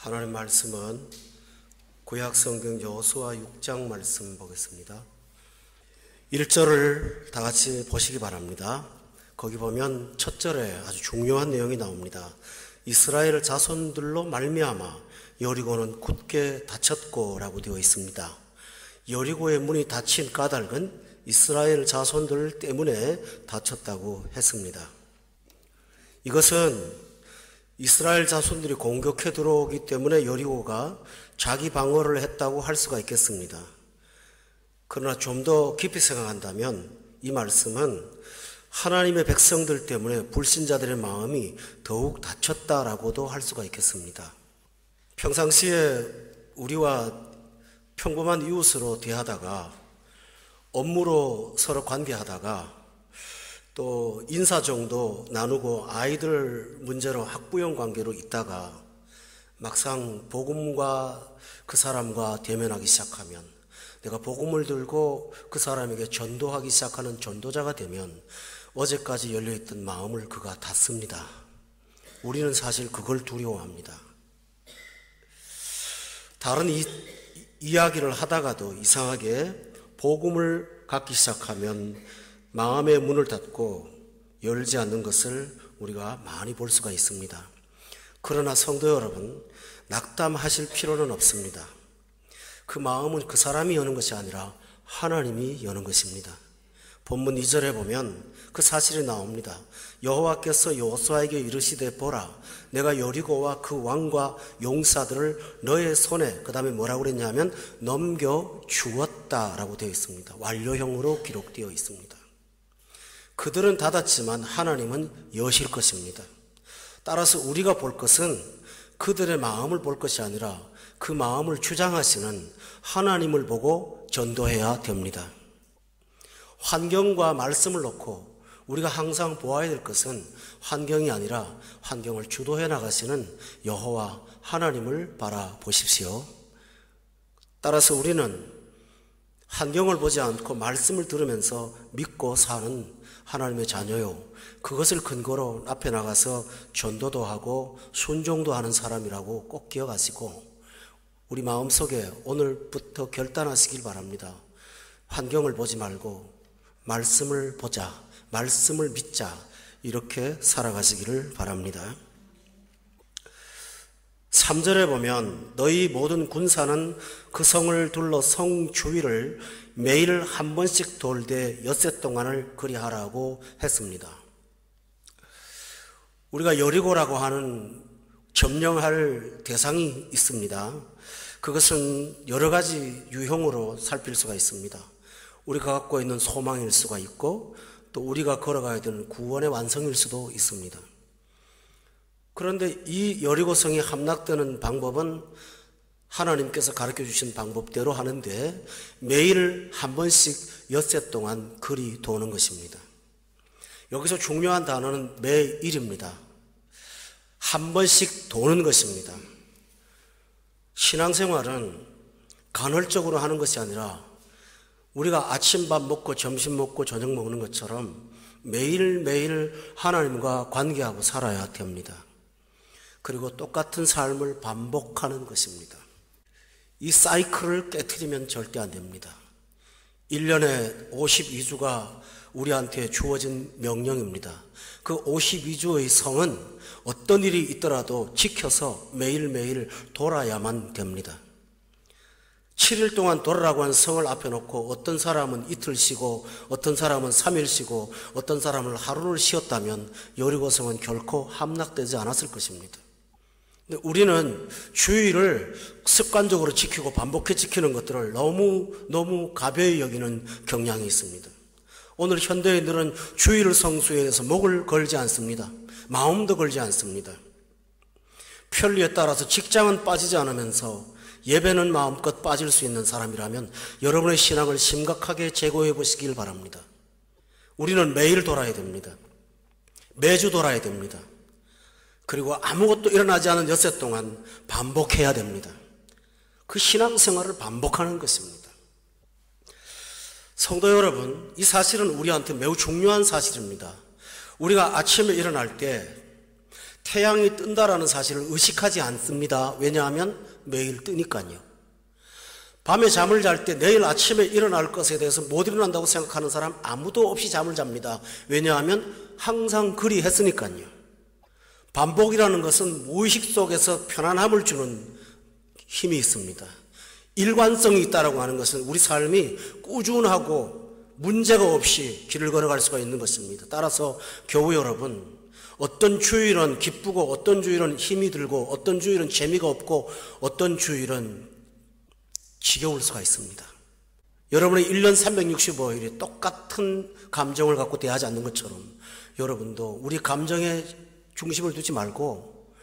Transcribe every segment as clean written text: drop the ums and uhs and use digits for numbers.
하나님 말씀은 구약성경 여호수아 6장 말씀 보겠습니다. 1절을 다 같이 보시기 바랍니다. 거기 보면 첫 절에 아주 중요한 내용이 나옵니다. 이스라엘 자손들로 말미암아 여리고는 굳게 닫혔고 라고 되어 있습니다. 여리고의 문이 닫힌 까닭은 이스라엘 자손들 때문에 닫혔다고 했습니다. 이것은 이스라엘 자손들이 공격해 들어오기 때문에 여리고가 자기 방어를 했다고 할 수가 있겠습니다. 그러나 좀 더 깊이 생각한다면 이 말씀은 하나님의 백성들 때문에 불신자들의 마음이 더욱 닫혔다라고도 할 수가 있겠습니다. 평상시에 우리와 평범한 이웃으로 대하다가 업무로 서로 관계하다가 또 인사 정도 나누고 아이들 문제로 학부형 관계로 있다가 막상 복음과 그 사람과 대면하기 시작하면 내가 복음을 들고 그 사람에게 전도하기 시작하는 전도자가 되면 어제까지 열려있던 마음을 그가 닫습니다. 우리는 사실 그걸 두려워합니다. 다른 이야기를 하다가도 이상하게 복음을 갖기 시작하면 마음의 문을 닫고 열지 않는 것을 우리가 많이 볼 수가 있습니다. 그러나 성도 여러분, 낙담하실 필요는 없습니다. 그 마음은 그 사람이 여는 것이 아니라 하나님이 여는 것입니다. 본문 2절에 보면 그 사실이 나옵니다. 여호와께서 여호수아에게 이르시되 보라, 내가 여리고와 그 왕과 용사들을 너의 손에, 그 다음에 뭐라고 그랬냐면 넘겨주었다라고 되어 있습니다. 완료형으로 기록되어 있습니다. 그들은 닫았지만 하나님은 여실 것입니다. 따라서 우리가 볼 것은 그들의 마음을 볼 것이 아니라 그 마음을 주장하시는 하나님을 보고 전도해야 됩니다. 환경과 말씀을 놓고 우리가 항상 보아야 될 것은 환경이 아니라 환경을 주도해 나가시는 여호와 하나님을 바라보십시오. 따라서 우리는 환경을 보지 않고 말씀을 들으면서 믿고 사는 하나님의 자녀요, 그것을 근거로 앞에 나가서 전도도 하고 순종도 하는 사람이라고 꼭 기억하시고 우리 마음속에 오늘부터 결단하시길 바랍니다. 환경을 보지 말고 말씀을 보자, 말씀을 믿자, 이렇게 살아가시기를 바랍니다. 3절에 보면 너희 모든 군사는 그 성을 둘러 성 주위를 매일 한 번씩 돌되 엿새 동안을 그리하라고 했습니다. 우리가 여리고라고 하는 점령할 대상이 있습니다. 그것은 여러 가지 유형으로 살필 수가 있습니다. 우리가 갖고 있는 소망일 수가 있고 또 우리가 걸어가야 되는 구원의 완성일 수도 있습니다. 그런데 이 여리고성이 함락되는 방법은 하나님께서 가르쳐 주신 방법대로 하는데 매일 한 번씩 엿새 동안 그리 도는 것입니다. 여기서 중요한 단어는 매일입니다. 한 번씩 도는 것입니다. 신앙생활은 간헐적으로 하는 것이 아니라 우리가 아침밥 먹고 점심 먹고 저녁 먹는 것처럼 매일매일 하나님과 관계하고 살아야 됩니다. 그리고 똑같은 삶을 반복하는 것입니다. 이 사이클을 깨트리면 절대 안 됩니다. 1년에 52주가 우리한테 주어진 명령입니다. 그 52주의 성은 어떤 일이 있더라도 지켜서 매일매일 돌아야만 됩니다. 7일 동안 돌아라고 한 성을 앞에 놓고 어떤 사람은 이틀 쉬고 어떤 사람은 3일 쉬고 어떤 사람은 하루를 쉬었다면 여리고성은 결코 함락되지 않았을 것입니다. 근데 우리는 주의를 습관적으로 지키고 반복해 지키는 것들을 너무 가벼이 여기는 경향이 있습니다. 오늘 현대인들은 주의를 성수해서 목을 걸지 않습니다. 마음도 걸지 않습니다. 편리에 따라서 직장은 빠지지 않으면서 예배는 마음껏 빠질 수 있는 사람이라면 여러분의 신앙을 심각하게 재고해 보시길 바랍니다. 우리는 매일 돌아야 됩니다. 매주 돌아야 됩니다. 그리고 아무것도 일어나지 않은 엿새 동안 반복해야 됩니다. 그 신앙생활을 반복하는 것입니다. 성도 여러분, 이 사실은 우리한테 매우 중요한 사실입니다. 우리가 아침에 일어날 때 태양이 뜬다라는 사실을 의식하지 않습니다. 왜냐하면 매일 뜨니까요. 밤에 잠을 잘 때 내일 아침에 일어날 것에 대해서 못 일어난다고 생각하는 사람 아무도 없이 잠을 잡니다. 왜냐하면 항상 그리 했으니까요. 반복이라는 것은 무의식 속에서 편안함을 주는 힘이 있습니다. 일관성이 있다라고 하는 것은 우리 삶이 꾸준하고 문제가 없이 길을 걸어갈 수가 있는 것입니다. 따라서 교우 여러분, 어떤 주일은 기쁘고 어떤 주일은 힘이 들고 어떤 주일은 재미가 없고 어떤 주일은 지겨울 수가 있습니다. 여러분의 1년 365일이 똑같은 감정을 갖고 대하지 않는 것처럼 여러분도 우리 감정에 중심을 두지 말고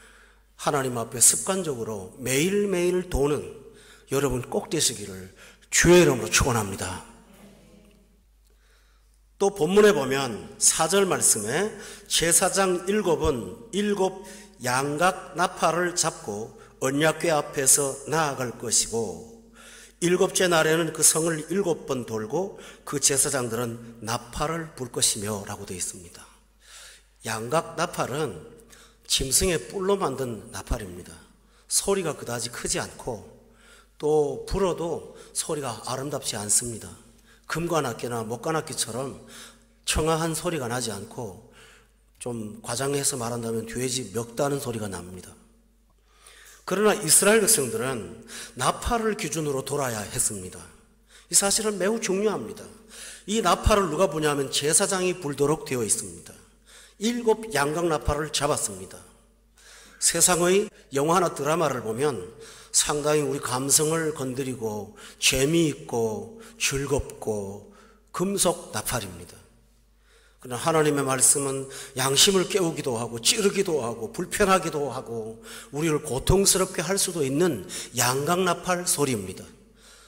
하나님 앞에 습관적으로 매일매일 도는 여러분 꼭 되시기를 주의 이름으로 축원합니다. 또 본문에 보면 4절 말씀에 제사장 7은 7 양각 나팔을 잡고 언약궤 앞에서 나아갈 것이고 7째 날에는 그 성을 7번 돌고 그 제사장들은 나팔을 불 것이며 라고 되어 있습니다. 양각 나팔은 짐승의 뿔로 만든 나팔입니다. 소리가 그다지 크지 않고 또 불어도 소리가 아름답지 않습니다. 금관악기나 목관악기처럼 청아한 소리가 나지 않고 좀 과장해서 말한다면 돼지 멱다는 소리가 납니다. 그러나 이스라엘 백성들은 나팔을 기준으로 돌아야 했습니다. 이 사실은 매우 중요합니다. 이 나팔을 누가 부냐면 제사장이 불도록 되어 있습니다. 7 양각 나팔을 잡았습니다. 세상의 영화나 드라마를 보면 상당히 우리 감성을 건드리고 재미있고 즐겁고 금속 나팔입니다. 그러나 하나님의 말씀은 양심을 깨우기도 하고 찌르기도 하고 불편하기도 하고 우리를 고통스럽게 할 수도 있는 양각 나팔 소리입니다.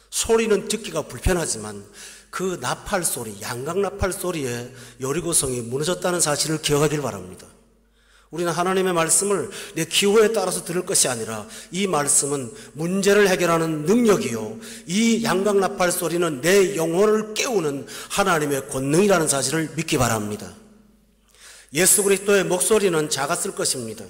소리는 듣기가 불편하지만 그 나팔 소리, 양각 나팔 소리에 여리고성이 무너졌다는 사실을 기억하길 바랍니다. 우리는 하나님의 말씀을 내 기호에 따라서 들을 것이 아니라 이 말씀은 문제를 해결하는 능력이요, 이 양각 나팔 소리는 내 영혼을 깨우는 하나님의 권능이라는 사실을 믿기 바랍니다. 예수 그리스도의 목소리는 작았을 것입니다.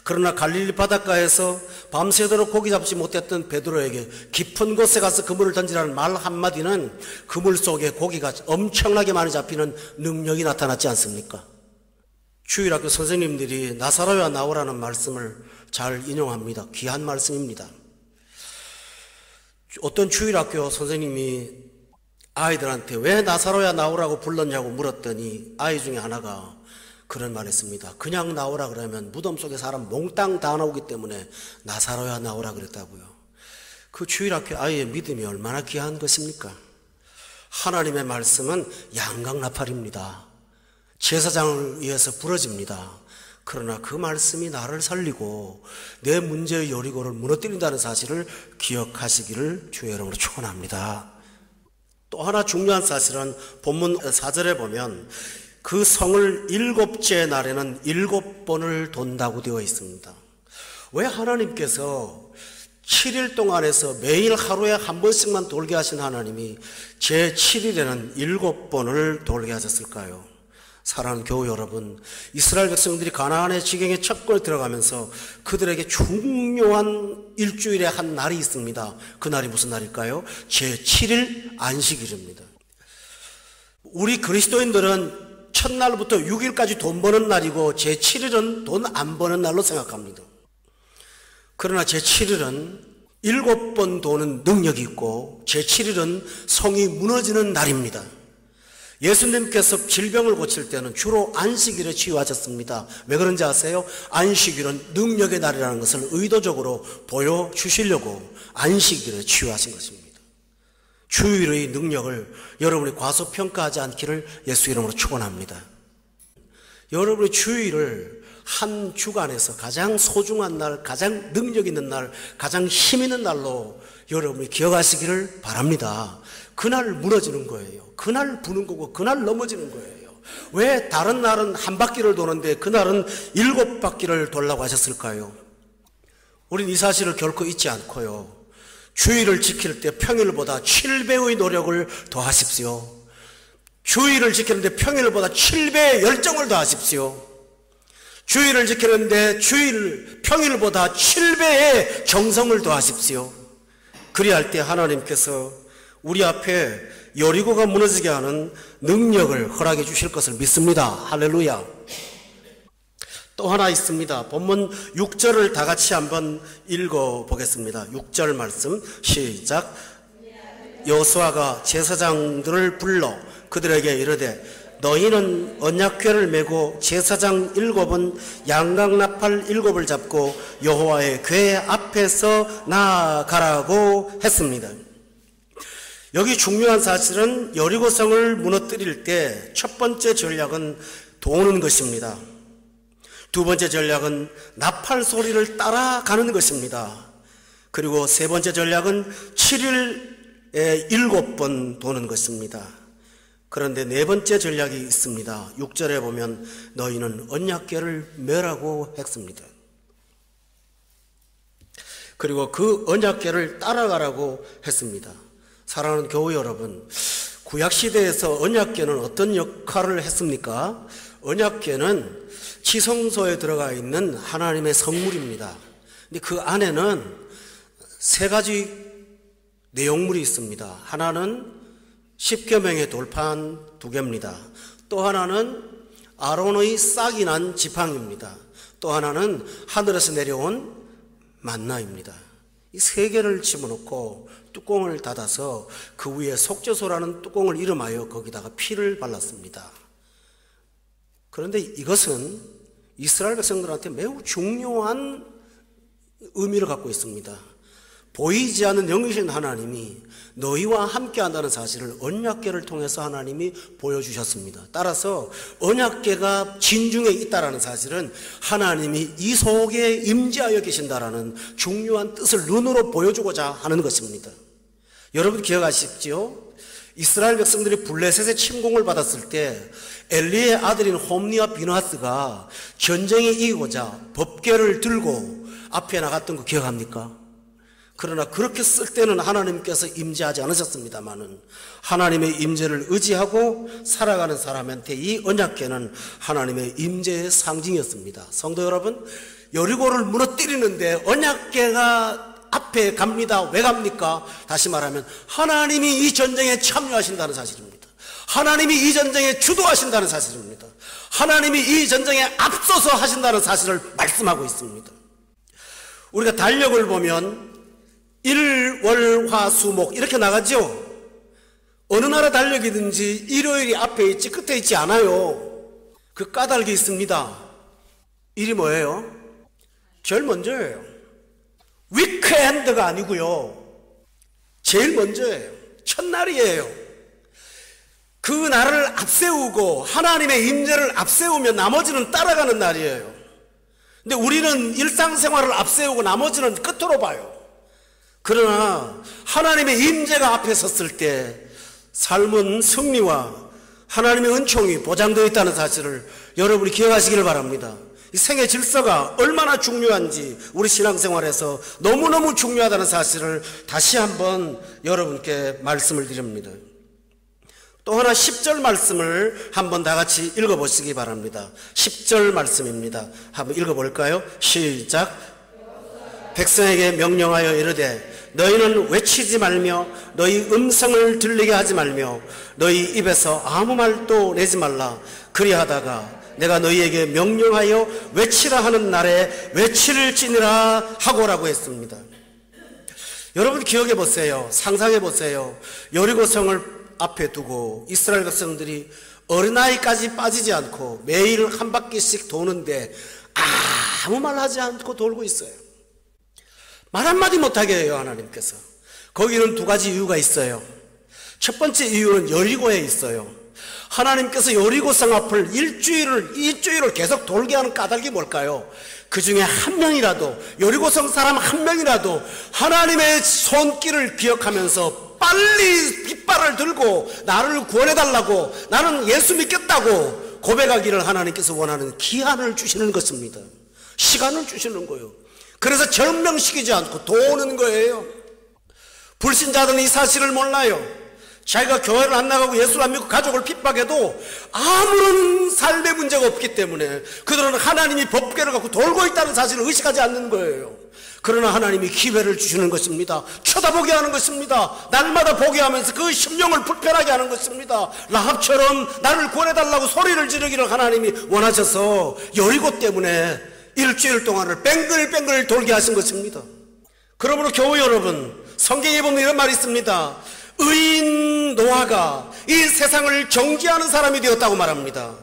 그러나 갈릴리 바닷가에서 밤새도록 고기 잡지 못했던 베드로에게 깊은 곳에 가서 그물을 던지라는 말 한마디는 그물 속에 고기가 엄청나게 많이 잡히는 능력이 나타났지 않습니까? 주일학교 선생님들이 나사로야 나오라는 말씀을 잘 인용합니다. 귀한 말씀입니다. 어떤 주일학교 선생님이 아이들한테 왜 나사로야 나오라고 불렀냐고 물었더니 아이 중에 하나가 그런 말 했습니다. 그냥 나오라 그러면 무덤 속에 사람 몽땅 다 나오기 때문에 나사로야 나오라 그랬다고요. 그 주일학교 아이의 믿음이 얼마나 귀한 것입니까? 하나님의 말씀은 양각 나팔입니다. 제사장을 의해서 부러집니다. 그러나 그 말씀이 나를 살리고 내 문제의 여리고를 무너뜨린다는 사실을 기억하시기를 주의 이름으로 축원합니다. 또 하나 중요한 사실은 본문 4절에 보면 그 성을 7째 날에는 7번을 돈다고 되어 있습니다. 왜 하나님께서 7일 동안에서 매일 하루에 한 번씩만 돌게 하신 하나님이 제 7일에는 7번을 돌게 하셨을까요? 사랑하는 교우 여러분, 이스라엘 백성들이 가나안의 지경에 첩골에 들어가면서 그들에게 중요한 일주일에 한 날이 있습니다. 그 날이 무슨 날일까요? 제7일 안식일입니다. 우리 그리스도인들은 첫날부터 6일까지 돈 버는 날이고 제7일은 돈 안 버는 날로 생각합니다. 그러나 제7일은 7번 도는 능력이 있고 제7일은 성이 무너지는 날입니다. 예수님께서 질병을 고칠 때는 주로 안식일에 치유하셨습니다. 왜 그런지 아세요? 안식일은 능력의 날이라는 것을 의도적으로 보여주시려고 안식일에 치유하신 것입니다. 주일의 능력을 여러분이 과소평가하지 않기를 예수 이름으로 축원합니다. 여러분의 주일을 한 주간에서 가장 소중한 날, 가장 능력 있는 날, 가장 힘 있는 날로 여러분이 기억하시기를 바랍니다. 그날 무너지는 거예요. 그날 부는 거고 그날 넘어지는 거예요. 왜 다른 날은 한 바퀴를 도는데 그날은 7바퀴를 돌라고 하셨을까요? 우린 이 사실을 결코 잊지 않고요. 주일을 지킬 때 평일보다 7배의 노력을 더하십시오. 주일을 지키는데 평일보다 7배의 열정을 더하십시오. 주일을 지키는데 평일보다 7배의 정성을 더하십시오. 그리할 때 하나님께서 우리 앞에 여리고가 무너지게 하는 능력을 허락해 주실 것을 믿습니다. 할렐루야. 또 하나 있습니다. 본문 6절을 다 같이 한번 읽어보겠습니다. 6절 말씀 시작. 여호수아가 제사장들을 불러 그들에게 이르되 너희는 언약궤를 메고 제사장 7은 양각나팔 7을 잡고 여호와의 궤 앞에서 나아가라고 했습니다. 여기 중요한 사실은 여리고성을 무너뜨릴 때 첫 번째 전략은 도는 것입니다. 두 번째 전략은 나팔 소리를 따라가는 것입니다. 그리고 세 번째 전략은 7일에 7번 도는 것입니다. 그런데 네 번째 전략이 있습니다. 6절에 보면 너희는 언약궤를 메라고 했습니다. 그리고 그 언약궤를 따라가라고 했습니다. 사랑하는 교우 여러분, 구약시대에서 언약궤는 어떤 역할을 했습니까? 언약궤는 지성소에 들어가 있는 하나님의 성물입니다. 근데 그 안에는 세 가지 내용물이 있습니다. 하나는 십계명의 돌판 2개입니다. 또 하나는 아론의 싹이 난 지팡이입니다. 또 하나는 하늘에서 내려온 만나입니다. 이 세 개를 집어넣고 뚜껑을 닫아서 그 위에 속죄소라는 뚜껑을 이름하여 거기다가 피를 발랐습니다. 그런데 이것은 이스라엘 백성들한테 매우 중요한 의미를 갖고 있습니다. 보이지 않는 영이신 하나님이 너희와 함께 한다는 사실을 언약궤를 통해서 하나님이 보여주셨습니다. 따라서 언약궤가 진중에 있다는 사실은 하나님이 이 속에 임재하여 계신다라는 중요한 뜻을 눈으로 보여주고자 하는 것입니다. 여러분 기억하십시오? 이스라엘 백성들이 블레셋의 침공을 받았을 때 엘리의 아들인 홈니와 비느하스가 전쟁에 이기고자 법궤를 들고 앞에 나갔던 거 기억합니까? 그러나 그렇게 쓸 때는 하나님께서 임재하지 않으셨습니다마는 하나님의 임재를 의지하고 살아가는 사람한테 이 언약궤는 하나님의 임재의 상징이었습니다. 성도 여러분, 여리고를 무너뜨리는데 언약궤가 앞에 갑니다. 왜 갑니까? 다시 말하면 하나님이 이 전쟁에 참여하신다는 사실입니다. 하나님이 이 전쟁에 주도하신다는 사실입니다. 하나님이 이 전쟁에 앞서서 하신다는 사실을 말씀하고 있습니다. 우리가 달력을 보면 일, 월, 화, 수, 목 이렇게 나가죠. 어느 나라 달력이든지 일요일이 앞에 있지 끝에 있지 않아요. 그 까닭이 있습니다. 일이 뭐예요? 제일 먼저예요. 위크엔드가 아니고요, 제일 먼저예요. 첫날이에요. 그 날을 앞세우고 하나님의 임재를 앞세우면 나머지는 따라가는 날이에요. 근데 우리는 일상생활을 앞세우고 나머지는 끝으로 봐요. 그러나 하나님의 임재가 앞에 섰을 때 삶은 승리와 하나님의 은총이 보장되어 있다는 사실을 여러분이 기억하시기를 바랍니다. 이 생애 질서가 얼마나 중요한지 우리 신앙생활에서 너무너무 중요하다는 사실을 다시 한번 여러분께 말씀을 드립니다. 또 하나 10절 말씀을 한번 다 같이 읽어보시기 바랍니다. 10절 말씀입니다. 한번 읽어볼까요? 시작. 백성에게 명령하여 이르되 너희는 외치지 말며 너희 음성을 들리게 하지 말며 너희 입에서 아무 말도 내지 말라. 그리하다가 내가 너희에게 명령하여 외치라 하는 날에 외칠지니라 하고라고 했습니다. 여러분 기억해 보세요. 상상해 보세요. 여리고성을 앞에 두고 이스라엘 백성들이 어린아이까지 빠지지 않고 매일 한 바퀴씩 도는데 아무 말 하지 않고 돌고 있어요. 말 한마디 못하게 해요, 하나님께서. 거기는 두 가지 이유가 있어요. 첫 번째 이유는 여리고에 있어요. 하나님께서 여리고성 앞을 일주일을 계속 돌게 하는 까닭이 뭘까요? 그 중에 한 명이라도, 여리고성 사람 한 명이라도 하나님의 손길을 기억하면서 빨리 깃발을 들고 나를 구원해달라고, 나는 예수 믿겠다고 고백하기를 하나님께서 원하는 기한을 주시는 것입니다. 시간을 주시는 거예요. 그래서 절명시키지 않고 도는 거예요. 불신자들은 이 사실을 몰라요. 자기가 교회를 안 나가고 예수를 안 믿고 가족을 핍박해도 아무런 삶의 문제가 없기 때문에 그들은 하나님이 법궤를 갖고 돌고 있다는 사실을 의식하지 않는 거예요. 그러나 하나님이 기회를 주시는 것입니다. 쳐다보게 하는 것입니다. 날마다 보게 하면서 그 심령을 불편하게 하는 것입니다. 라합처럼 나를 구원해달라고 소리를 지르기를 하나님이 원하셔서 여리고 때문에 일주일 동안을 뱅글뱅글 돌게 하신 것입니다. 그러므로 교우 여러분, 성경에 보면 이런 말이 있습니다. 의인 노아가 이 세상을 정지하는 사람이 되었다고 말합니다.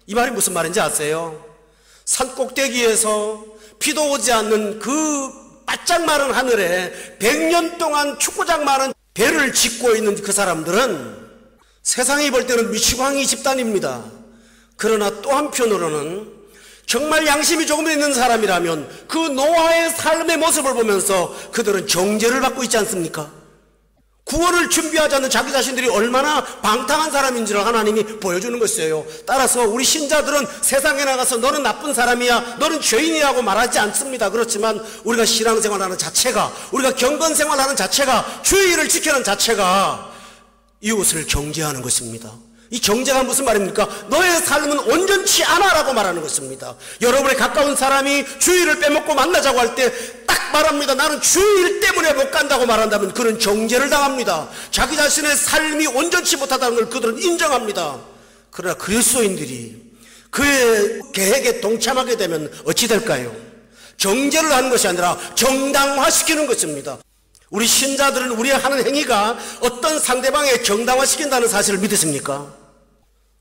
이 말이 무슨 말인지 아세요? 산꼭대기에서 비도 오지 않는 그 바짝 마른 하늘에 100년 동안 축구장 마른 배를 짓고 있는 그 사람들은 세상이 볼 때는 미치광이 집단입니다. 그러나 또 한편으로는 정말 양심이 조금 있는 사람이라면 그 노아의 삶의 모습을 보면서 그들은 정죄를 받고 있지 않습니까? 구원을 준비하지 않는 자기 자신들이 얼마나 방탕한 사람인지를 하나님이 보여주는 것이에요. 따라서 우리 신자들은 세상에 나가서 너는 나쁜 사람이야, 너는 죄인이야 하고 말하지 않습니다. 그렇지만 우리가 신앙생활하는 자체가, 우리가 경건생활하는 자체가, 주의를 지키는 자체가 이웃을 정죄하는 것입니다. 이 정죄가 무슨 말입니까? 너의 삶은 온전치 않아라고 말하는 것입니다. 여러분의 가까운 사람이 주의를 빼먹고 만나자고 할 때 딱 말합니다. 나는 주일 때문에 못 간다고 말한다면 그는 정죄를 당합니다. 자기 자신의 삶이 온전치 못하다는 걸 그들은 인정합니다. 그러나 그리스도인들이 그의 계획에 동참하게 되면 어찌 될까요? 정죄를 하는 것이 아니라 정당화시키는 것입니다. 우리 신자들은 우리의 하는 행위가 어떤 상대방에 정당화시킨다는 사실을 믿으십니까?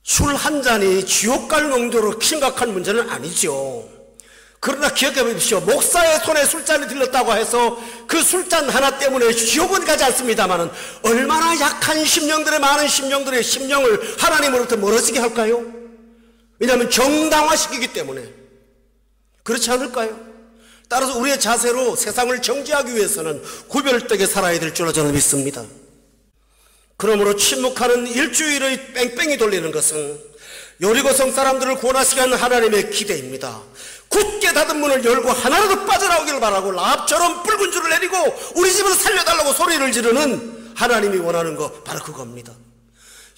술 한 잔이 지옥 갈 정도로 심각한 문제는 아니죠. 그러나 기억해 보십시오. 목사의 손에 술잔이 들렸다고 해서 그 술잔 하나 때문에 지옥은 가지 않습니다만은 얼마나 약한 심령들의 많은 심령들의 심령을 하나님으로부터 멀어지게 할까요? 왜냐하면 정당화시키기 때문에. 그렇지 않을까요? 따라서 우리의 자세로 세상을 정죄하기 위해서는 구별되게 살아야 될 줄로 저는 믿습니다. 그러므로 침묵하는 일주일의 뺑뺑이 돌리는 것은 여리고성 사람들을 구원하시게 하는 하나님의 기대입니다. 굳게 닫은 문을 열고 하나라도 빠져나오기를 바라고 라합처럼 붉은 줄을 내리고 우리 집을 살려달라고 소리를 지르는 하나님이 원하는 거 바로 그겁니다.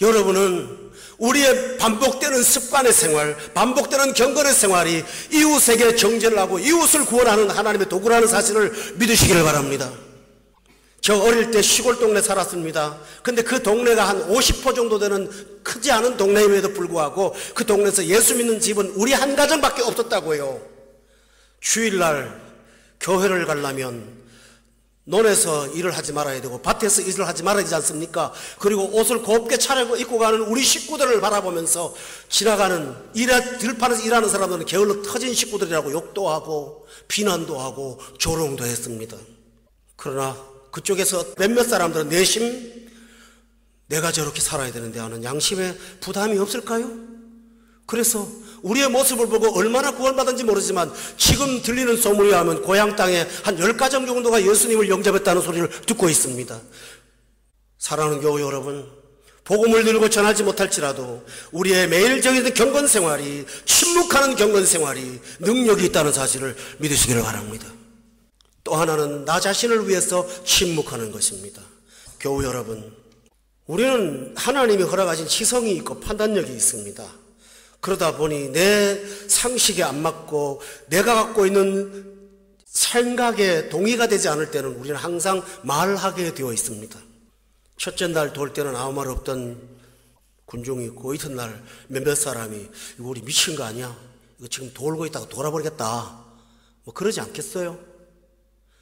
여러분은 우리의 반복되는 습관의 생활, 반복되는 경건의 생활이 이웃에게 정죄를 하고 이웃을 구원하는 하나님의 도구라는 사실을 믿으시기를 바랍니다. 저 어릴 때 시골 동네 살았습니다. 근데 그 동네가 한 50호 정도 되는 크지 않은 동네임에도 불구하고 그 동네에서 예수 믿는 집은 우리 한 가정밖에 없었다고요. 주일날 교회를 가려면 논에서 일을 하지 말아야 되고 밭에서 일을 하지 말아야 되지 않습니까? 그리고 옷을 곱게 차려입고 가는 우리 식구들을 바라보면서 지나가는 들판에서 일하는 사람들은 게을러 터진 식구들이라고 욕도 하고 비난도 하고 조롱도 했습니다. 그러나 그쪽에서 몇몇 사람들은 내심 내가 저렇게 살아야 되는데 하는 양심에 부담이 없을까요? 그래서 우리의 모습을 보고 얼마나 구원받은지 모르지만 지금 들리는 소문에 하면 고향 땅에 한 10가정 정도가 예수님을 영접했다는 소리를 듣고 있습니다. 사랑하는 교우 여러분, 복음을 들고 전하지 못할지라도 우리의 매일적인 경건생활이, 침묵하는 경건생활이 능력이 있다는 사실을 믿으시기를 바랍니다. 또 하나는 나 자신을 위해서 침묵하는 것입니다. 교우 여러분, 우리는 하나님이 허락하신 지성이 있고 판단력이 있습니다. 그러다 보니 내 상식에 안 맞고 내가 갖고 있는 생각에 동의가 되지 않을 때는 우리는 항상 말하게 되어 있습니다. 첫째 날 돌 때는 아무 말 없던 군중이 있고 이튿날 몇몇 사람이 이거 우리 미친 거 아니야? 이거 지금 돌고 있다가 돌아버리겠다. 뭐 그러지 않겠어요?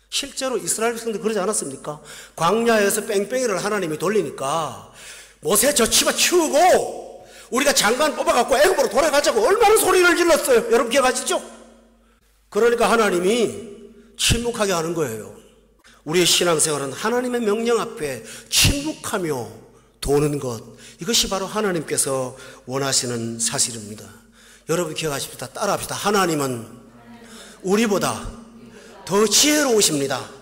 실제로 이스라엘 백성들 그러지 않았습니까? 광야에서 뺑뺑이를 하나님이 돌리니까 모세 저 치마 치우고 우리가 장관 뽑아갖고 애굽으로 돌아가자고 얼마나 소리를 질렀어요. 여러분 기억하시죠? 그러니까 하나님이 침묵하게 하는 거예요. 우리의 신앙생활은 하나님의 명령 앞에 침묵하며 도는 것, 이것이 바로 하나님께서 원하시는 사실입니다. 여러분 기억하십시다. 따라합시다. 하나님은 우리보다 더 지혜로우십니다.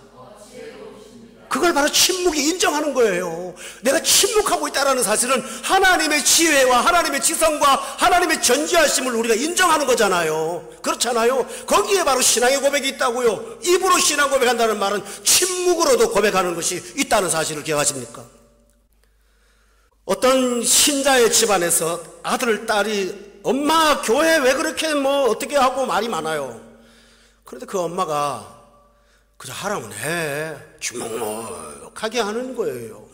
그걸 바로 침묵이 인정하는 거예요. 내가 침묵하고 있다는 사실은 하나님의 지혜와 하나님의 지성과 하나님의 전지하심을 우리가 인정하는 거잖아요. 그렇잖아요. 거기에 바로 신앙의 고백이 있다고요. 입으로 신앙 고백한다는 말은 침묵으로도 고백하는 것이 있다는 사실을 기억하십니까? 어떤 신자의 집안에서 아들, 딸이 엄마 교회 왜 그렇게 어떻게 하고 말이 많아요. 그런데 그 엄마가 그저 하라면 해. 주먹하게 하는 거예요.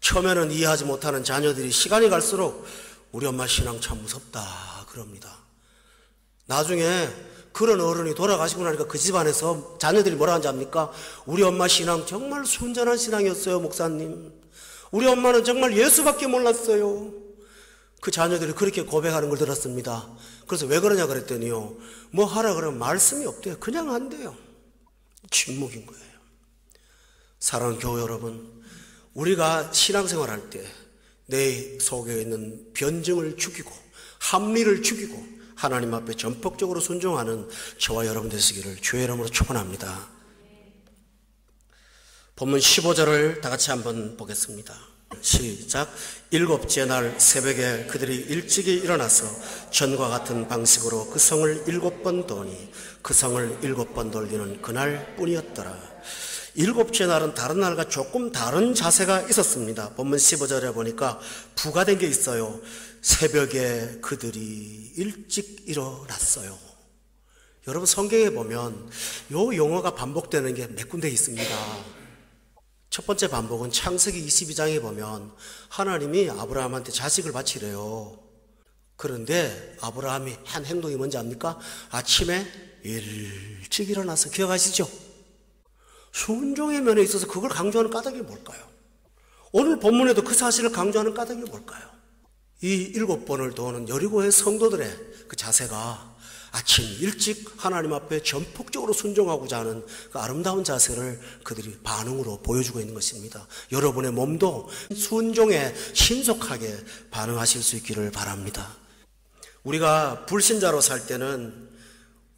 처음에는 이해하지 못하는 자녀들이 시간이 갈수록 우리 엄마 신앙 참 무섭다 그럽니다. 나중에 그런 어른이 돌아가시고 나니까 그 집안에서 자녀들이 뭐라 하는지 압니까? 우리 엄마 신앙 정말 순전한 신앙이었어요, 목사님. 우리 엄마는 정말 예수밖에 몰랐어요. 그 자녀들이 그렇게 고백하는 걸 들었습니다. 그래서 왜 그러냐 그랬더니요, 뭐 하라 그러면 말씀이 없대요. 그냥 한대요. 침묵인 거예요. 사랑하는 교회 여러분, 우리가 신앙생활 할 때 내 속에 있는 변증을 죽이고 합리를 죽이고 하나님 앞에 전폭적으로 순종하는 저와 여러분 되시기를 주의 이름으로 축원합니다. 본문 15절을 다 같이 한번 보겠습니다. 시작. 일곱째 날 새벽에 그들이 일찍이 일어나서 전과 같은 방식으로 그 성을 7번 도니 그 성을 7번 돌리는 그날 뿐이었더라. 일곱째 날은 다른 날과 조금 다른 자세가 있었습니다. 본문 15절에 보니까 부가된 게 있어요. 새벽에 그들이 일찍 일어났어요. 여러분 성경에 보면 요 용어가 반복되는 게 몇 군데 있습니다. 첫 번째 반복은 창세기 22장에 보면 하나님이 아브라함한테 자식을 바치래요. 그런데 아브라함이 한 행동이 뭔지 압니까? 아침에 일찍 일어나서, 기억하시죠? 순종의 면에 있어서 그걸 강조하는 까닭이 뭘까요? 오늘 본문에도 그 사실을 강조하는 까닭이 뭘까요? 이 7번을 도는 여리고의 성도들의 그 자세가 아침 일찍 하나님 앞에 전폭적으로 순종하고자 하는 그 아름다운 자세를 그들이 반응으로 보여주고 있는 것입니다. 여러분의 몸도 순종에 신속하게 반응하실 수 있기를 바랍니다. 우리가 불신자로 살 때는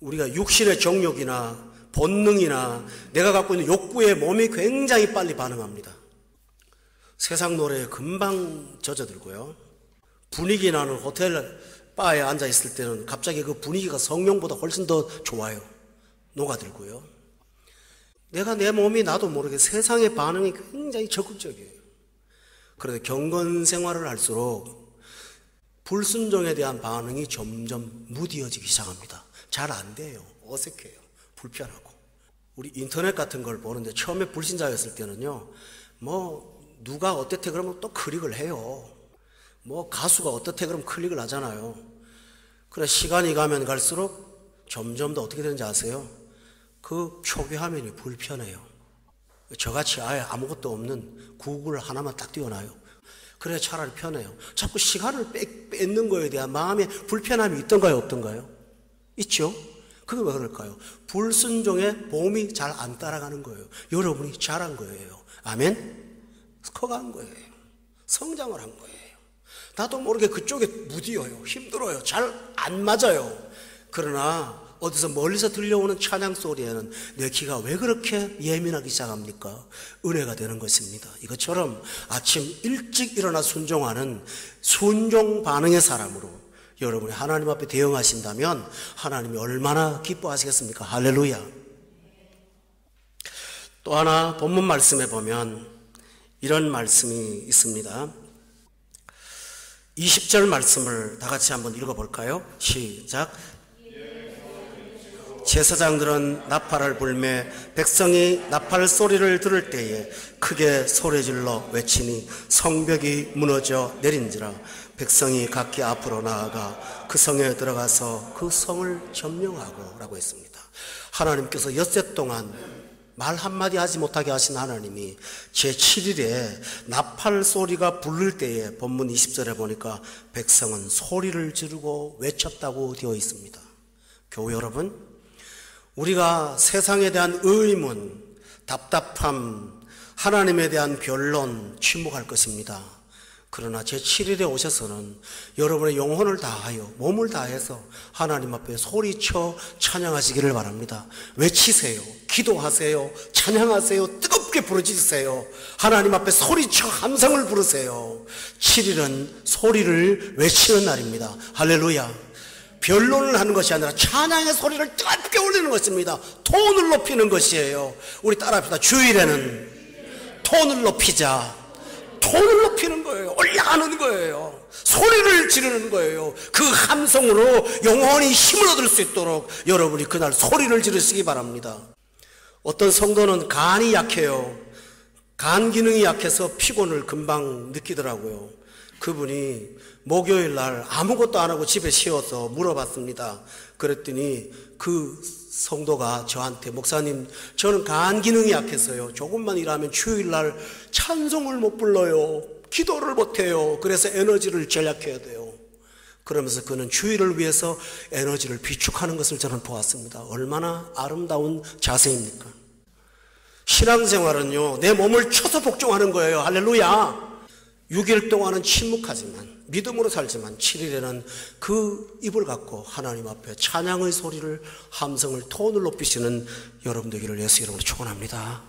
우리가 육신의 정욕이나 본능이나 내가 갖고 있는 욕구에 몸이 굉장히 빨리 반응합니다. 세상 노래에 금방 젖어들고요. 분위기 나는 호텔 바에 앉아 있을 때는 갑자기 그 분위기가 성령보다 훨씬 더 좋아요. 녹아들고요. 내가 내 몸이 나도 모르게 세상의 반응이 굉장히 적극적이에요. 그런데 경건 생활을 할수록 불순종에 대한 반응이 점점 무뎌지기 시작합니다. 잘 안 돼요. 어색해요. 불편하고. 우리 인터넷 같은 걸 보는데 처음에 불신자였을 때는요, 누가 어떻대 그러면 또 클릭을 해요. 가수가 어떻대 그러면 클릭을 하잖아요. 그래 시간이 가면 갈수록 점점 더 어떻게 되는지 아세요? 그 표기 화면이 불편해요. 저같이 아예 아무것도 없는 구글 하나만 딱 띄워놔요. 그래 차라리 편해요. 자꾸 시간을 뺏는 거에 대한 마음의 불편함이 있던가요, 없던가요? 있죠? 그게 왜 그럴까요? 불순종에 몸이 잘 안 따라가는 거예요. 여러분이 잘한 거예요. 아멘? 커간 거예요. 성장을 한 거예요. 나도 모르게 그쪽에 무디어요. 힘들어요. 잘 안 맞아요. 그러나 어디서 멀리서 들려오는 찬양 소리에는 내 귀가 왜 그렇게 예민하기 시작합니까? 은혜가 되는 것입니다. 이것처럼 아침 일찍 일어나 순종하는 순종 반응의 사람으로 여러분이 하나님 앞에 대응하신다면 하나님이 얼마나 기뻐하시겠습니까? 할렐루야. 또 하나 본문 말씀에 보면 이런 말씀이 있습니다. 20절 말씀을 다 같이 한번 읽어볼까요? 시작. 제사장들은 나팔을 불매 백성이 나팔 소리를 들을 때에 크게 소리질러 외치니 성벽이 무너져 내린지라. 백성이 각기 앞으로 나아가 그 성에 들어가서 그 성을 점령하고 라고 했습니다. 하나님께서 엿새 동안 말 한마디 하지 못하게 하신 하나님이 제7일에 나팔 소리가 부를 때에 본문 20절에 보니까 백성은 소리를 지르고 외쳤다고 되어 있습니다. 교회 여러분, 우리가 세상에 대한 의문, 답답함, 하나님에 대한 변론, 침묵할 것입니다. 그러나 제7일에 오셔서는 여러분의 영혼을 다하여 몸을 다해서 하나님 앞에 소리쳐 찬양하시기를 바랍니다. 외치세요. 기도하세요. 찬양하세요. 뜨겁게 부르짖으세요. 하나님 앞에 소리쳐 함성을 부르세요. 7일은 소리를 외치는 날입니다. 할렐루야. 변론을 하는 것이 아니라 찬양의 소리를 뜨겁게 올리는 것입니다. 톤을 높이는 것이에요. 우리 따라합시다. 주일에는 톤을 높이자. 톤을 높이는 거예요. 올라가는 거예요. 소리를 지르는 거예요. 그 함성으로 영원히 힘을 얻을 수 있도록 여러분이 그날 소리를 지르시기 바랍니다. 어떤 성도는 간이 약해요. 간 기능이 약해서 피곤을 금방 느끼더라고요. 그분이 목요일 날 아무것도 안 하고 집에 쉬어서 물어봤습니다. 그랬더니 그 성도가 저한테, 목사님, 저는 간 기능이 약해서요, 조금만 일하면 주일 날 찬송을 못 불러요, 기도를 못 해요. 그래서 에너지를 절약해야 돼요. 그러면서 그는 주일을 위해서 에너지를 비축하는 것을 저는 보았습니다. 얼마나 아름다운 자세입니까? 신앙생활은요, 내 몸을 쳐서 복종하는 거예요. 할렐루야. 6일 동안은 침묵하지만, 믿음으로 살지만 7일에는 그 입을 갖고 하나님 앞에 찬양의 소리를, 함성을, 톤을 높이시는 여러분 되기를 예수 이름으로 축원합니다.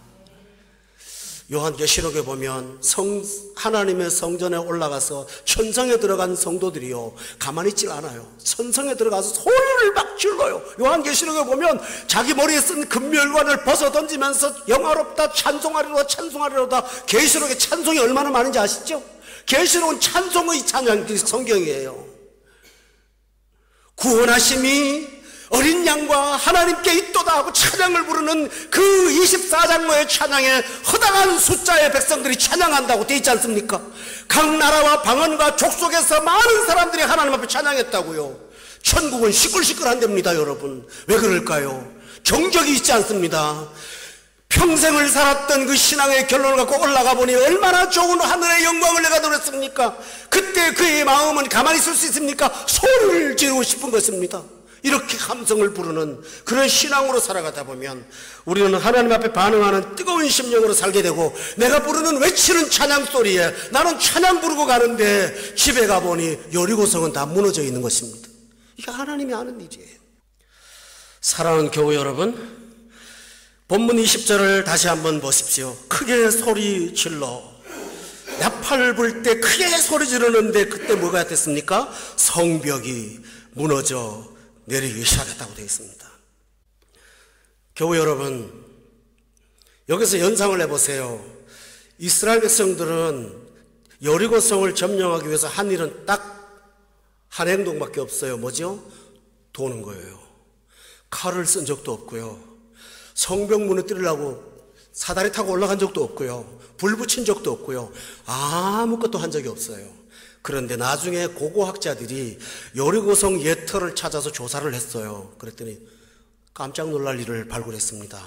요한계시록에 보면 하나님의 성전에 올라가서 천성에 들어간 성도들이요, 가만히 있질 않아요. 천성에 들어가서 소리를 막 질러요. 요한계시록에 보면 자기 머리에 쓴 금멸관을 벗어 던지면서 영화롭다, 찬송하리로다, 찬송하리로다. 계시록에 찬송이 얼마나 많은지 아시죠? 계시록은 찬송의 찬양 성경이에요. 구원하심이 어린 양과 하나님께 있도다 하고 찬양을 부르는 그 24장로의 찬양에 허다한 숫자의 백성들이 찬양한다고 되어 있지 않습니까? 각 나라와 방언과 족속에서 많은 사람들이 하나님 앞에 찬양했다고요. 천국은 시끌시끌한답니다, 여러분. 왜 그럴까요? 정적이 있지 않습니다. 평생을 살았던 그 신앙의 결론을 갖고 올라가 보니 얼마나 좋은 하늘의 영광을 내가 누렸습니까? 그때 그의 마음은 가만히 있을 수 있습니까? 소리를 지르고 싶은 것입니다. 이렇게 함성을 부르는 그런 신앙으로 살아가다 보면 우리는 하나님 앞에 반응하는 뜨거운 심령으로 살게 되고, 내가 부르는 외치는 찬양 소리에 나는 찬양 부르고 가는데 집에 가보니 여리고성은 다 무너져 있는 것입니다. 이게 하나님이 하는 일이에요. 사랑하는 교우 여러분, 본문 20절을 다시 한번 보십시오. 크게 소리 질러. 나팔 불 때 크게 소리 지르는데 그때 뭐가 됐습니까? 성벽이 무너져 내리기 시작했다고 되어 있습니다. 교우 여러분, 여기서 연상을 해보세요. 이스라엘 백성들은 여리고성을 점령하기 위해서 한 일은 딱 한 행동밖에 없어요. 뭐죠? 도는 거예요. 칼을 쓴 적도 없고요, 성벽 무너뜨리려고 사다리 타고 올라간 적도 없고요, 불 붙인 적도 없고요, 아무것도 한 적이 없어요. 그런데 나중에 고고학자들이 여리고성 예터를 찾아서 조사를 했어요. 그랬더니 깜짝 놀랄 일을 발굴했습니다.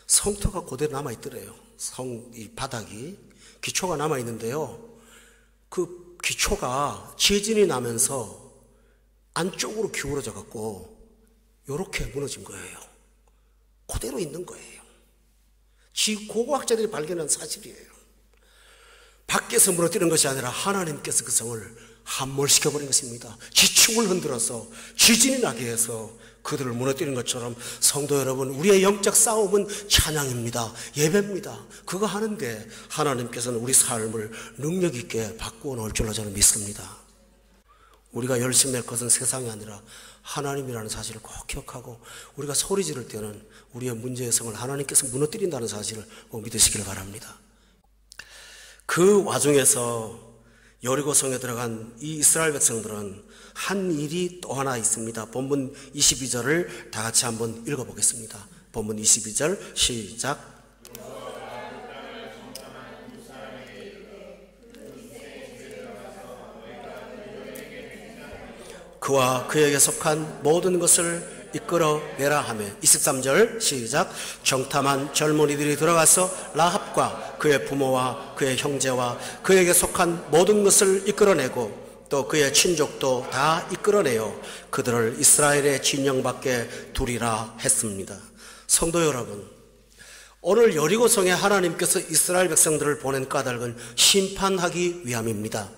성터가 그대로 남아있더래요. 이 바닥이 기초가 남아있는데요, 그 기초가 지진이 나면서 안쪽으로 기울어져 갖고 이렇게 무너진 거예요. 그대로 있는 거예요. 고고학자들이 발견한 사실이에요. 밖에서 무너뜨리는 것이 아니라 하나님께서 그 성을 함몰시켜버린 것입니다. 지축을 흔들어서 지진이 나게 해서 그들을 무너뜨리는 것처럼, 성도 여러분, 우리의 영적 싸움은 찬양입니다. 예배입니다. 그거 하는데 하나님께서는 우리 삶을 능력 있게 바꾸어 놓을 줄로 저는 믿습니다. 우리가 열심히 할 것은 세상이 아니라 하나님이라는 사실을 꼭 기억하고, 우리가 소리 지를 때는 우리의 문제의 성을 하나님께서 무너뜨린다는 사실을 꼭 믿으시길 바랍니다. 그 와중에서 여리고성에 들어간 이 이스라엘 백성들은 한 일이 또 하나 있습니다. 본문 22절을 다 같이 한번 읽어보겠습니다. 본문 22절 시작. 그와 그에게 속한 모든 것을 이끌어내라 하며, 23절 시작. 정탐한 젊은이들이 들어가서 라합과 그의 부모와 그의 형제와 그에게 속한 모든 것을 이끌어내고 또 그의 친족도 다 이끌어내어 그들을 이스라엘의 진영 밖에 두리라 했습니다. 성도 여러분, 오늘 여리고성에 하나님께서 이스라엘 백성들을 보낸 까닭은 심판하기 위함입니다.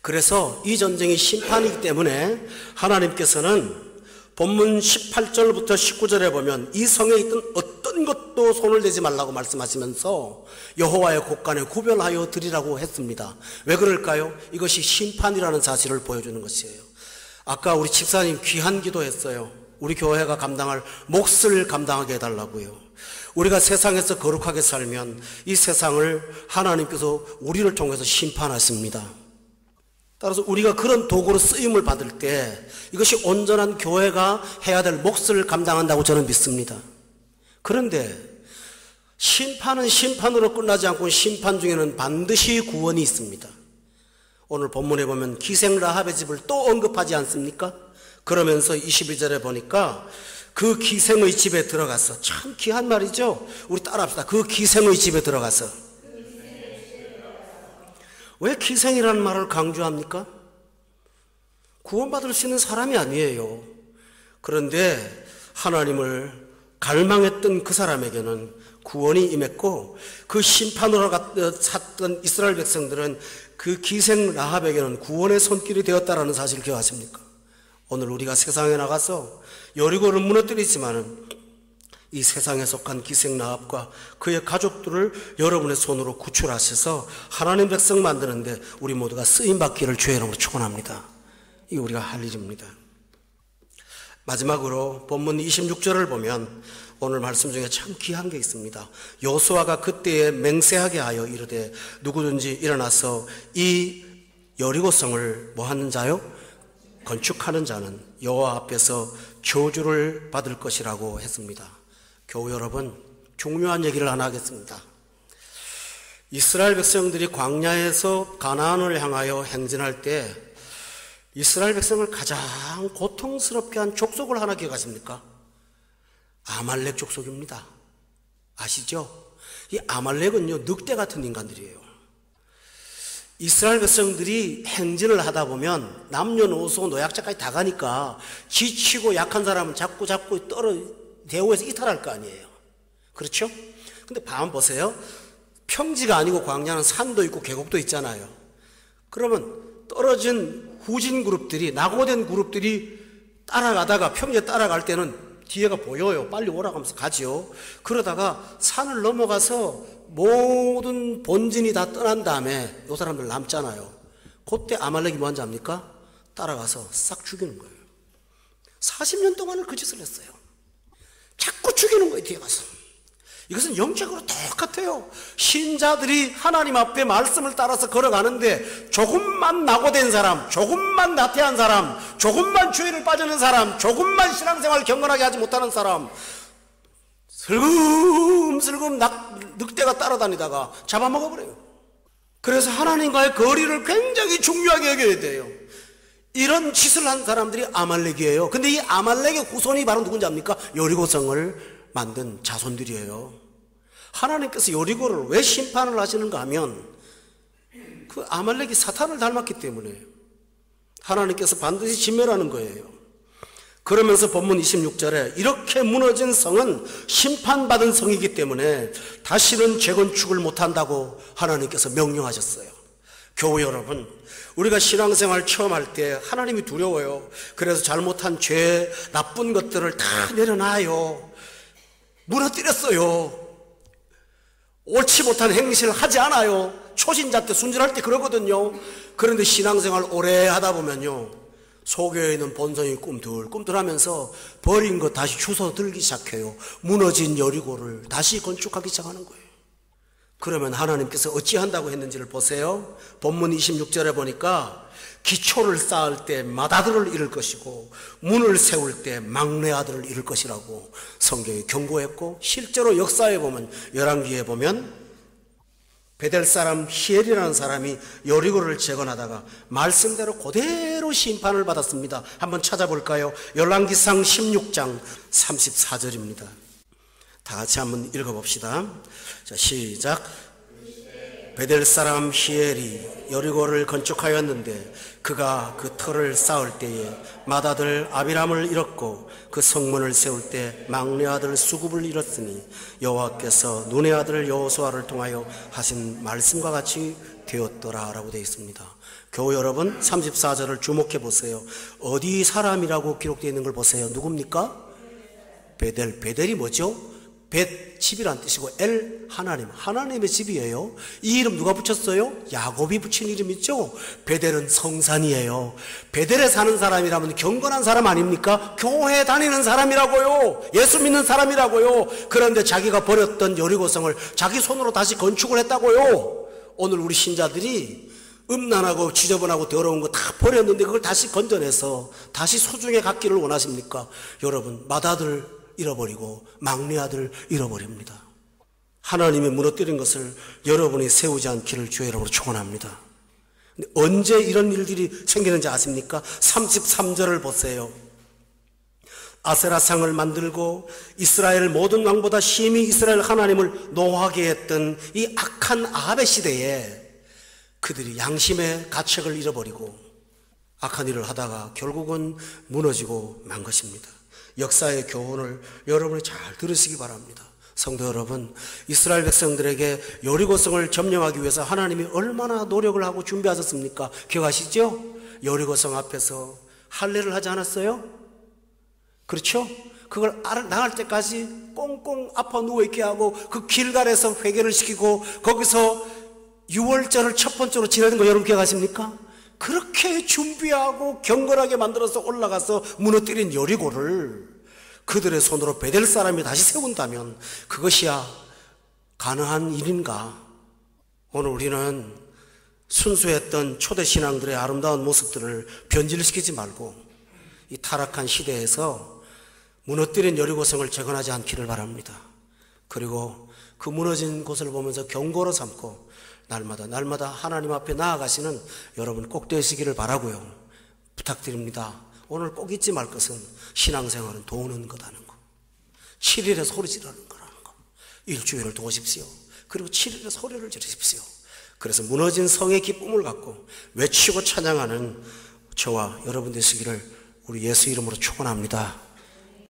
그래서 이 전쟁이 심판이기 때문에 하나님께서는 본문 18절부터 19절에 보면 이 성에 있던 어떤 것도 손을 대지 말라고 말씀하시면서 여호와의 곳간에 구별하여 드리라고 했습니다. 왜 그럴까요? 이것이 심판이라는 사실을 보여주는 것이에요. 아까 우리 집사님 귀한 기도했어요. 우리 교회가 감당할 몫을 감당하게 해달라고요. 우리가 세상에서 거룩하게 살면 이 세상을 하나님께서 우리를 통해서 심판하십니다. 따라서 우리가 그런 도구로 쓰임을 받을 때 이것이 온전한 교회가 해야 될 몫을 감당한다고 저는 믿습니다. 그런데 심판은 심판으로 끝나지 않고 심판 중에는 반드시 구원이 있습니다. 오늘 본문에 보면 기생 라합의 집을 또 언급하지 않습니까? 그러면서 22절에 보니까 그 기생의 집에 들어가서, 참 귀한 말이죠. 우리 따라합시다. 그 기생의 집에 들어가서. 왜 기생이라는 말을 강조합니까? 구원받을 수 있는 사람이 아니에요. 그런데 하나님을 갈망했던 그 사람에게는 구원이 임했고, 그 심판으로 샀던 이스라엘 백성들은 그 기생 라합에게는 구원의 손길이 되었다라는 사실을 기억하십니까? 오늘 우리가 세상에 나가서 여리고를 무너뜨리지만은 이 세상에 속한 기생 라합과 그의 가족들을 여러분의 손으로 구출하셔서 하나님 백성 만드는데 우리 모두가 쓰임받기를 주의 이름으로 축원합니다. 이게 우리가 할 일입니다. 마지막으로 본문 26절을 보면 오늘 말씀 중에 참 귀한 게 있습니다. 여호수아가 그때에 맹세하게 하여 이르되 누구든지 일어나서 이 여리고성을 뭐 하는 자요? 건축하는 자는 여호와 앞에서 저주를 받을 것이라고 했습니다. 교우 여러분, 중요한 얘기를 하나 하겠습니다. 이스라엘 백성들이 광야에서 가나안을 향하여 행진할 때 이스라엘 백성을 가장 고통스럽게 한 족속을 하나 기억하십니까? 아말렉 족속입니다. 아시죠? 이 아말렉은요, 늑대 같은 인간들이에요. 이스라엘 백성들이 행진을 하다 보면 남녀노소 노약자까지 다 가니까 지치고 약한 사람은 자꾸 대우해서 이탈할 거 아니에요. 그렇죠? 근데 한번 보세요. 평지가 아니고 광야는 산도 있고 계곡도 있잖아요. 그러면 떨어진 후진 그룹들이, 낙오된 그룹들이 따라가다가 평지에 따라갈 때는 뒤에가 보여요. 빨리 오라고 하면서 가지요. 그러다가 산을 넘어가서 모든 본진이 다 떠난 다음에 이 사람들 남잖아요. 그때 아말렉이 뭐 한지 압니까? 따라가서 싹 죽이는 거예요. 40년 동안을 그 짓을 했어요. 자꾸 죽이는 거예요, 뒤에 가서. 이것은 영적으로 똑같아요. 신자들이 하나님 앞에 말씀을 따라서 걸어가는데 조금만 낙오된 사람, 조금만 나태한 사람, 조금만 죄를 빠지는 사람, 조금만 신앙생활 경건하게 하지 못하는 사람, 슬금슬금 늑대가 따라다니다가 잡아먹어버려요. 그래서 하나님과의 거리를 굉장히 중요하게 여겨야 돼요. 이런 짓을 한 사람들이 아말렉이에요. 근데 이 아말렉의 후손이 바로 누군지 압니까? 여리고성을 만든 자손들이에요. 하나님께서 여리고를 왜 심판을 하시는가 하면 그 아말렉이 사탄을 닮았기 때문에 하나님께서 반드시 진멸하는 거예요. 그러면서 본문 26절에 이렇게 무너진 성은 심판받은 성이기 때문에 다시는 재건축을 못한다고 하나님께서 명령하셨어요. 교우 여러분, 우리가 신앙생활 처음 할 때 하나님이 두려워요. 그래서 잘못한 죄, 나쁜 것들을 다 내려놔요. 무너뜨렸어요. 옳지 못한 행실을 하지 않아요. 초신자 때 순전할 때 그러거든요. 그런데 신앙생활 오래 하다 보면요, 속에 있는 본성이 꿈틀꿈틀하면서 버린 것 다시 주워 들기 시작해요. 무너진 여리고를 다시 건축하기 시작하는 거예요. 그러면 하나님께서 어찌한다고 했는지를 보세요. 본문 26절에 보니까 기초를 쌓을 때 맏아들을 잃을 것이고 문을 세울 때 막내 아들을 잃을 것이라고 성경이 경고했고, 실제로 역사에 보면, 열왕기에 보면 베델 사람 히엘이라는 사람이 여리고를 재건하다가 말씀대로 그대로 심판을 받았습니다. 한번 찾아볼까요? 열왕기상 16장 34절입니다. 다 같이 한번 읽어봅시다. 자, 시작. 베델 사람 히엘이 여리고를 건축하였는데 그가 그 터를 쌓을 때에 맏아들 아비람을 잃었고 그 성문을 세울 때 막내 아들 수굽을 잃었으니 여호와께서 눈의 아들 여호수아를 통하여 하신 말씀과 같이 되었더라 라고 되어 있습니다. 교우 여러분, 34절을 주목해 보세요. 어디 사람이라고 기록되어 있는 걸 보세요. 누굽니까? 베델이 뭐죠? 벳 집이란 뜻이고 엘 하나님, 하나님의 집이에요. 이 이름 누가 붙였어요? 야곱이 붙인 이름이죠. 베델은 성산이에요. 베델에 사는 사람이라면 경건한 사람 아닙니까? 교회 다니는 사람이라고요. 예수 믿는 사람이라고요. 그런데 자기가 버렸던 여리고성을 자기 손으로 다시 건축을 했다고요. 오늘 우리 신자들이 음란하고 지저분하고 더러운 거 다 버렸는데 그걸 다시 건져내서 다시 소중히 갖기를 원하십니까? 여러분, 맏아들 잃어버리고 막내 아들 잃어버립니다. 하나님이 무너뜨린 것을 여러분이 세우지 않기를 주의 이름으로 축원합니다. 근데 언제 이런 일들이 생기는지 아십니까? 33절을 보세요. 아세라상을 만들고 이스라엘 모든 왕보다 심히 이스라엘 하나님을 노하게 했던 이 악한 아합의 시대에 그들이 양심의 가책을 잃어버리고 악한 일을 하다가 결국은 무너지고 만 것입니다. 역사의 교훈을 여러분이 잘 들으시기 바랍니다. 성도 여러분, 이스라엘 백성들에게 여리고성을 점령하기 위해서 하나님이 얼마나 노력을 하고 준비하셨습니까? 기억하시죠? 여리고성 앞에서 할례를 하지 않았어요? 그렇죠? 그걸 나갈 때까지 꽁꽁 아파 누워있게 하고 그 길갈에서 회개를 시키고 거기서 유월절을 첫 번째로 지내는 거 여러분 기억하십니까? 그렇게 준비하고 경건하게 만들어서 올라가서 무너뜨린 여리고를 그들의 손으로 베델 사람이 다시 세운다면 그것이야 가능한 일인가? 오늘 우리는 순수했던 초대 신앙들의 아름다운 모습들을 변질시키지 말고 이 타락한 시대에서 무너뜨린 여리고성을 재건하지 않기를 바랍니다. 그리고 그 무너진 곳을 보면서 경고로 삼고 날마다 하나님 앞에 나아가시는 여러분 꼭 되시기를 바라고요. 부탁드립니다. 오늘 꼭 잊지 말 것은 신앙생활은 도우는 거라는 거. 7일에 소리 지르는 거라는 거. 일주일을 도우십시오. 그리고 7일에 소리를 지르십시오. 그래서 무너진 성의 기쁨을 갖고 외치고 찬양하는 저와 여러분 되시기를 우리 예수 이름으로 축원합니다.